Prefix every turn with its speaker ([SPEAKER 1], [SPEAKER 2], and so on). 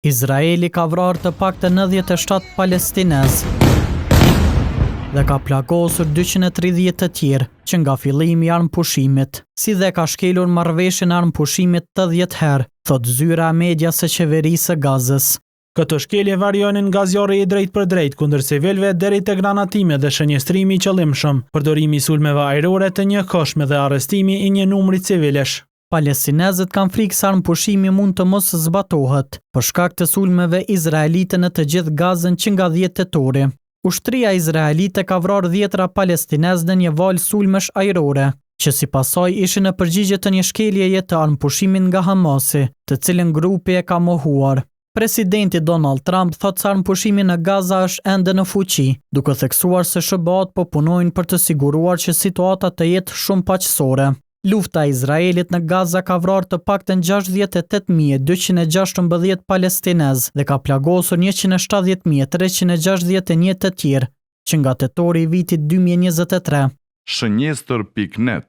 [SPEAKER 1] Izraeli ka vrarë të paktën 97 palestinez dhe ka plagosur 230 të tjerë që nga fillimi i armëpushimit, si dhe ka shkelur marrëveshjen e armëpushimit 80 herë, thot zyra e medias së qeverisë së Gazës.
[SPEAKER 2] Këto shkelje varionin nga zjarri i drejt për drejt kundër civilëve deri te granatime dhe shënjestrimi i qëllimshëm, përdorimi i sulmeve ajrore të njëkohshme dhe arrestimi i një numri civilesh.
[SPEAKER 1] Palestinezët kanë frikë se armëpushimi mund të mos zbatohet për shkak të sulmeve izraelite në të gjithë Gazën që nga 10 tetori. Ushtria izraelite ka vrarë 10 palestinezë në një valë sulmesh ajrore, që si pasoj ishin në përgjigje të një shkeljeje të armëpushimit nga Hamasi, të cilën grupi e ka mohuar. Presidenti Donald Trump thot se armëpushimi në Gaza është ende në fuqi, duke theksuar se SBA-t po punojnë për të siguruar që situata të jetë shumë paqësore. Lufta e Izraelit në Gaza ka vrarë të paktën 68.216 palestinezë dhe ka plagosur 170.361 të tjerë, që nga tetori i vitit 2023.
[SPEAKER 3] Shënjestër.net